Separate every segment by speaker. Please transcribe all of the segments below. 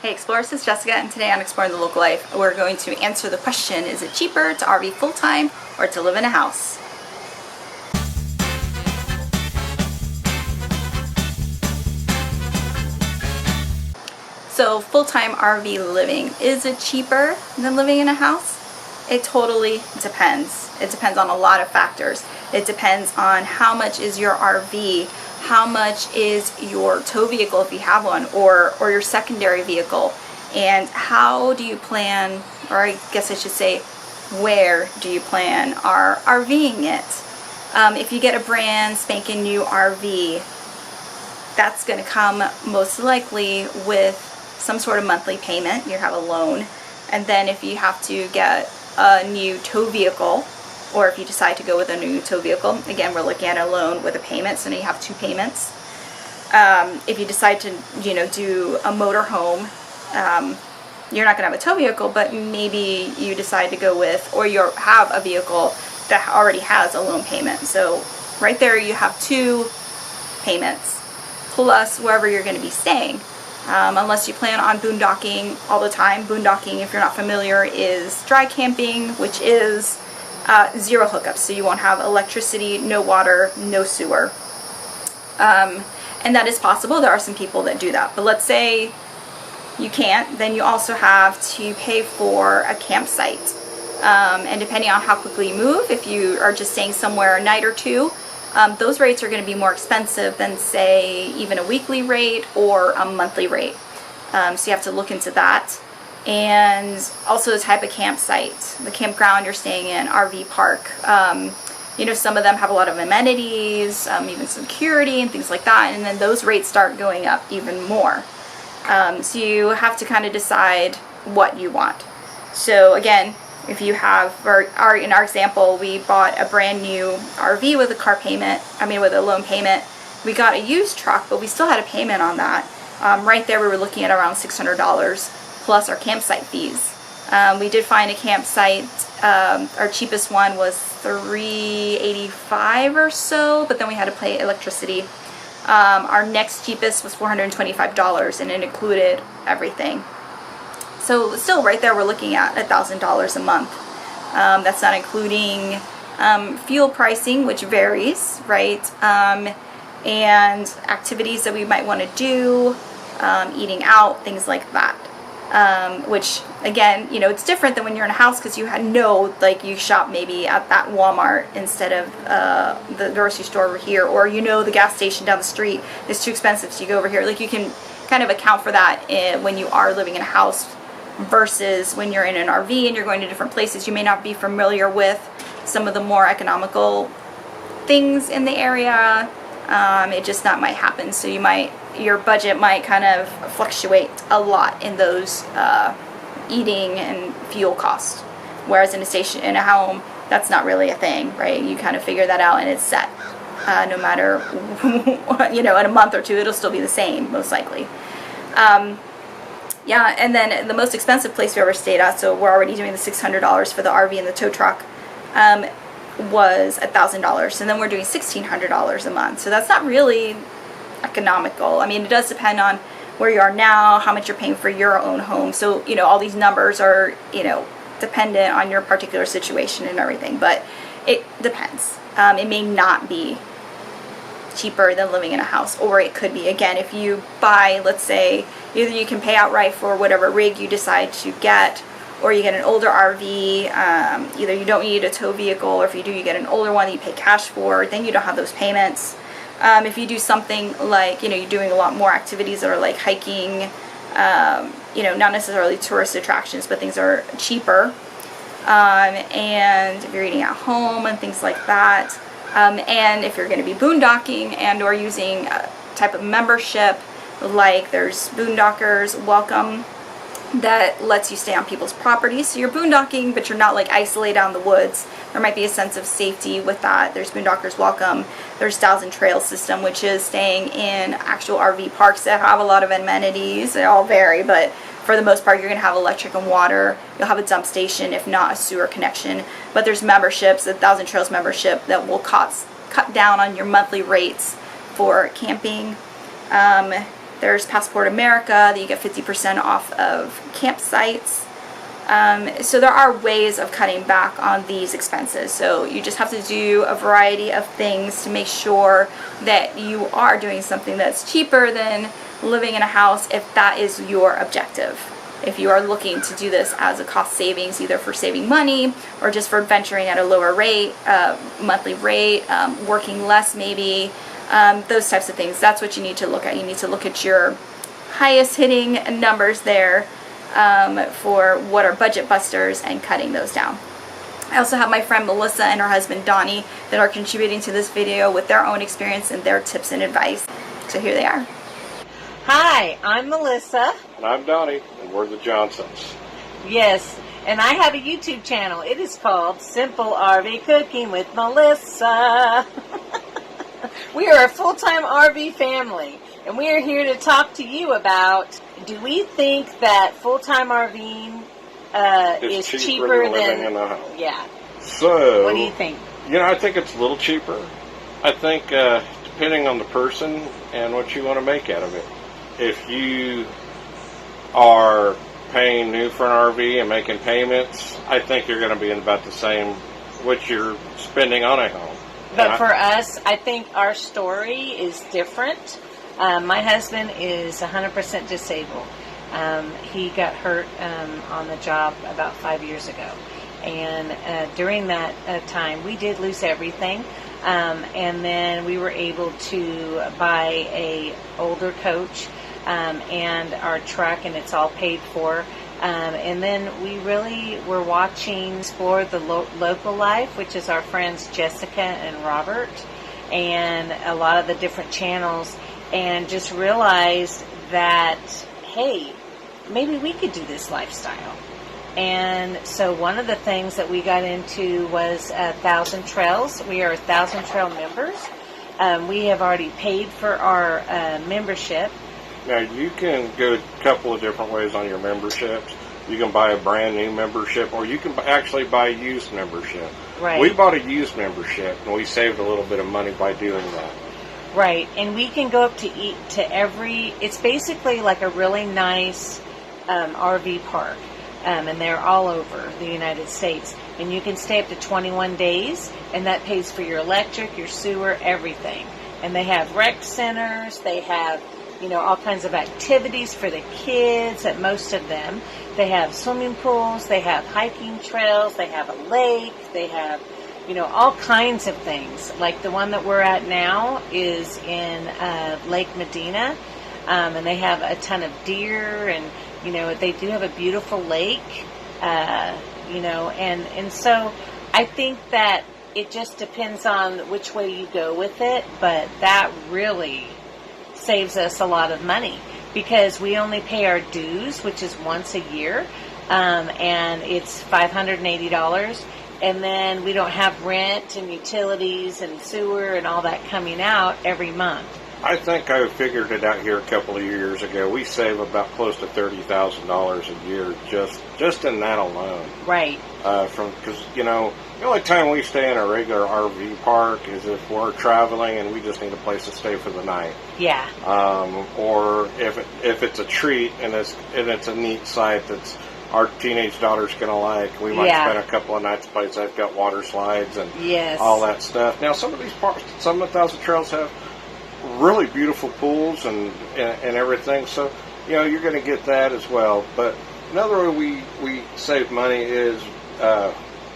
Speaker 1: Hey Explorers, it's Jessica, and today on Exploring the Local Life, we're going to answer the question, is it cheaper to RV full-time or to live in a house? So full-time RV living, is it cheaper than living in a house? It totally depends. It depends on a lot of factors. It depends on how much is your RV, how much is your tow vehicle if you have one, or your secondary vehicle, and how do you plan, or I guess I should say, where do you plan on RVing it? If you get a brand spanking new RV, that's going to come most likely with some sort of monthly payment. You have a loan, and then if you have to get a new tow vehicle, or if you decide to go with a new tow vehicle, again, we're looking at a loan with a payment, so now you have two payments. If you decide to, do a motor home, you're not going to have a tow vehicle, but maybe you decide to go with, or you have a vehicle that already has a loan payment. So right there you have two payments, plus wherever you're going to be staying. Unless you plan on boondocking all the time. Boondocking, if you're not familiar, is dry camping, which is zero hookups, so you won't have electricity, no water, no sewer. And that is possible. There are some people that do that. But let's say you can't, then you also have to pay for a campsite. And depending on how quickly you move, if you are just staying somewhere a night or two, those rates are going to be more expensive than, say, even a weekly rate or a monthly rate. So you have to look into that. And also the type of campsite, the campground you're staying in, RV park. Some of them have a lot of amenities, even security and things like that, and then those rates start going up even more. So you have to kind of decide what you want. So again, if you have, in our example, we bought a brand new RV with with a loan payment. We got a used truck, but we still had a payment on that. Right there we were looking at around $600 plus our campsite fees. We did find a campsite, our cheapest one was $385 or so, but then we had to pay electricity. Our next cheapest was $425, and it included everything. So still right there we're looking at $1,000 a month. That's not including fuel pricing, which varies, right? And activities that we might want to do, eating out, things like that. Which again, it's different than when you're in a house, because you you shop maybe at that Walmart instead of the grocery store over here, or the gas station down the street is too expensive, so you go over here. Like, you can kind of account for that when you are living in a house versus when you're in an RV and you're going to different places. You may not be familiar with some of the more economical things in the area. It just not might happen, so your budget might kind of fluctuate a lot in those eating and fuel costs. Whereas in a home, that's not really a thing, right? You kind of figure that out and it's set. No matter, in a month or two, it'll still be the same, most likely. Yeah, and then the most expensive place we ever stayed at, so we're already doing the $600 for the RV and the tow truck, was $1,000, and then we're doing $1,600 a month. So that's not really economical. I mean, it does depend on where you are now, how much you're paying for your own home. So, all these numbers are, dependent on your particular situation and everything, but it depends. It may not be cheaper than living in a house, or it could be. Again, if you buy, let's say, either you can pay outright for whatever rig you decide to get, or you get an older RV, either you don't need a tow vehicle, or if you do, you get an older one that you pay cash for, then you don't have those payments. If you do something like, you're doing a lot more activities that are like hiking, not necessarily tourist attractions, but things are cheaper. And if you're eating at home and things like that, and if you're going to be boondocking and or using a type of membership, like there's Boondockers Welcome that lets you stay on people's property. So you're boondocking, but you're not like isolated out in the woods. There might be a sense of safety with that. There's Boondockers Welcome. There's Thousand Trails System, which is staying in actual RV parks that have a lot of amenities. They all vary, but for the most part, you're going to have electric and water. You'll have a dump station, if not a sewer connection. But there's memberships, a Thousand Trails membership, that will cut down on your monthly rates for camping. There's Passport America that you get 50% off of campsites. So there are ways of cutting back on these expenses. So you just have to do a variety of things to make sure that you are doing something that's cheaper than living in a house if that is your objective. If you are looking to do this as a cost savings, either for saving money or just for venturing at a lower rate, monthly rate, working less maybe, those types of things, that's what you need to look at. You need to look at your highest hitting numbers there for what are budget busters and cutting those down. I also have my friend Melissa and her husband Donny that are contributing to this video with their own experience and their tips and advice. So here they are.
Speaker 2: Hi, I'm Melissa.
Speaker 3: And I'm Donny, and we're the Johnsons.
Speaker 2: Yes, and I have a YouTube channel. It is called Simple RV Cooking with Melissa. We are a full-time RV family, and we are here to talk to you about, do we think that full-time RVing is cheaper than
Speaker 3: living in a house?
Speaker 2: Yeah.
Speaker 3: So,
Speaker 2: what do you think?
Speaker 3: I think it's a little cheaper. I think depending on the person and what you want to make out of it. If you are paying new for an RV and making payments, I think you're going to be in about the same what you're spending on a home.
Speaker 2: But for us, I think our story is different. My husband is 100% disabled. He got hurt on the job about 5 years ago. And during that time, we did lose everything. And then we were able to buy a older coach and our truck, and it's all paid for. And then we really were watching Explore the Local Life, which is our friends Jessica and Robert, and a lot of the different channels, and just realized that, hey, maybe we could do this lifestyle. And so one of the things that we got into was 1,000 Trails. We are 1,000 Trail members. We have already paid for our membership.
Speaker 3: Now, you can go a couple of different ways on your memberships. You can buy a brand new membership, or you can actually buy a used membership.
Speaker 2: Right.
Speaker 3: We bought a used membership, and we saved a little bit of money by doing that.
Speaker 2: Right, and we can go up to every, it's basically like a really nice RV park. And they're all over the United States. And you can stay up to 21 days, and that pays for your electric, your sewer, everything. And they have rec centers, they have, all kinds of activities for the kids at most of them. They have swimming pools, they have hiking trails, they have a lake, they have, all kinds of things. Like the one that we're at now is in Lake Medina, and they have a ton of deer, and they do have a beautiful lake, and so I think that it just depends on which way you go with it, but that really saves us a lot of money because we only pay our dues, which is once a year, and it's $580, and then we don't have rent and utilities and sewer and all that coming out every month.
Speaker 3: I think I figured it out here a couple of years ago. We save about close to $30,000 a year just in that alone.
Speaker 2: Right.
Speaker 3: Because the only time we stay in a regular RV park is if we're traveling and we just need a place to stay for the night.
Speaker 2: Yeah.
Speaker 3: Or if it's a treat and it's a neat site that's our teenage daughter's gonna like, we might spend a couple of nights at a place that's got water slides and all that stuff. Now some of these parks, some of the 1,000 Trails have really beautiful pools and everything, so you're going to get that as well. But another way we save money is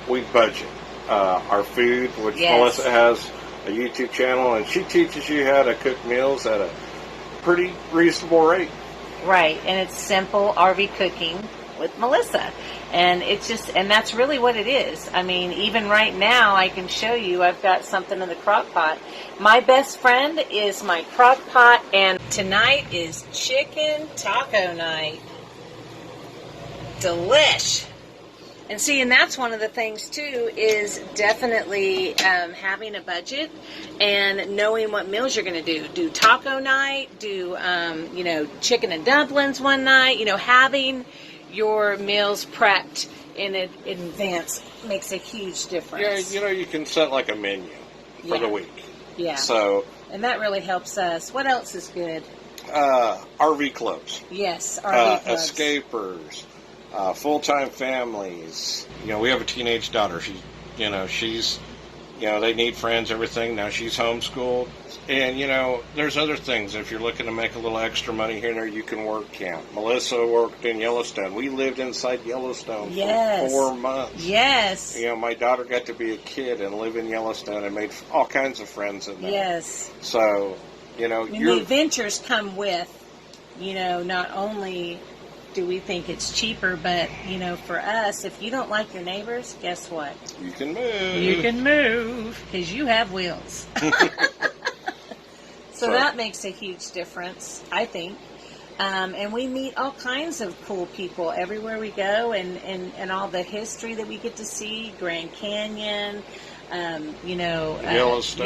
Speaker 3: we budget our food, which Melissa has a YouTube channel, and she teaches you how to cook meals at a pretty reasonable rate.
Speaker 2: Right, and it's Simple RV Cooking with Melissa. And it's just, and that's really what it is. I mean, even right now, I can show you, I've got something in the crock pot. My best friend is my crock pot, and tonight is chicken taco night. Delish. And see, and that's one of the things too, is definitely having a budget and knowing what meals you're going to do. Do taco night, do, chicken and dumplings one night, having your meals prepped in advance makes a huge difference.
Speaker 3: Yeah, you can set like a menu for the week.
Speaker 2: Yeah.
Speaker 3: So,
Speaker 2: and that really helps us. What else is good?
Speaker 3: RV clubs.
Speaker 2: Yes, RV clubs.
Speaker 3: Escapers, full-time families. You know, we have a teenage daughter. She's, they need friends, everything. Now she's homeschooled. And, there's other things. If you're looking to make a little extra money here and there, you can work camp. Melissa worked in Yellowstone. We lived inside Yellowstone for 4 months.
Speaker 2: Yes.
Speaker 3: My daughter got to be a kid and live in Yellowstone and made all kinds of friends in there.
Speaker 2: Yes.
Speaker 3: So,
Speaker 2: the adventures come with, not only do we think it's cheaper, but, for us, if you don't like your neighbors, guess what?
Speaker 3: You can move.
Speaker 2: You can move because you have wheels. So that makes a huge difference, I think. And we meet all kinds of cool people everywhere we go, and all the history that we get to see, Grand Canyon, Yellowstone.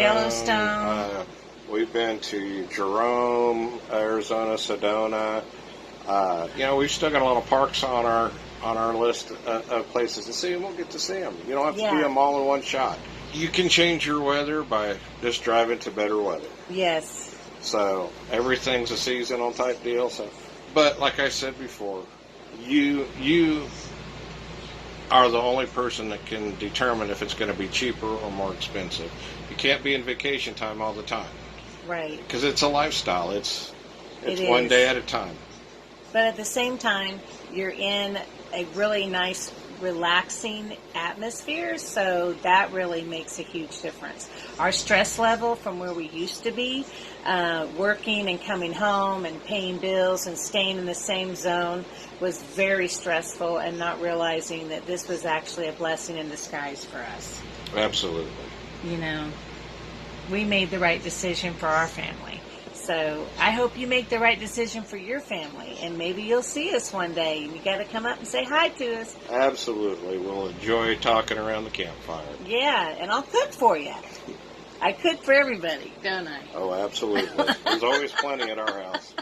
Speaker 3: We've been to Jerome, Arizona, Sedona. We've still got a lot of parks on our list of places to see, and we'll get to see them. You don't have to do them all in one shot. You can change your weather by just driving to better weather.
Speaker 2: Yes.
Speaker 3: So everything's a seasonal type deal. But like I said before, you are the only person that can determine if it's going to be cheaper or more expensive. You can't be in vacation time all the time.
Speaker 2: Right.
Speaker 3: Because it's a lifestyle. It's one day at a time.
Speaker 2: But at the same time, you're in a really nice, relaxing atmosphere, so that really makes a huge difference. Our stress level from where we used to be, working and coming home and paying bills and staying in the same zone, was very stressful, and not realizing that this was actually a blessing in disguise for us.
Speaker 3: Absolutely.
Speaker 2: We made the right decision for our family. So I hope you make the right decision for your family, and maybe you'll see us one day, and you got to come up and say hi to us.
Speaker 3: Absolutely. We'll enjoy talking around the campfire.
Speaker 2: Yeah, and I'll cook for you. I cook for everybody, don't I?
Speaker 3: Oh, absolutely. There's always plenty at our house.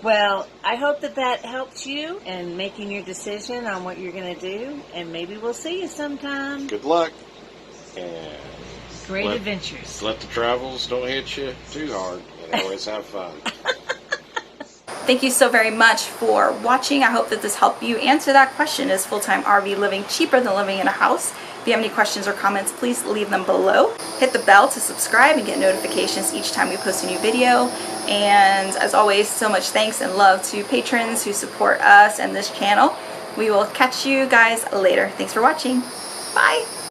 Speaker 2: Well, I hope that helped you in making your decision on what you're going to do, and maybe we'll see you sometime.
Speaker 3: Good luck. And
Speaker 2: great adventures.
Speaker 3: Let the travels don't hit you too hard, and always have fun.
Speaker 1: Thank you so very much for watching. I hope that this helped you answer that question. Is full-time RV living cheaper than living in a house? If you have any questions or comments, please leave them below. Hit the bell to subscribe and get notifications each time we post a new video. And as always, so much thanks and love to patrons who support us and this channel. We will catch you guys later. Thanks for watching. Bye.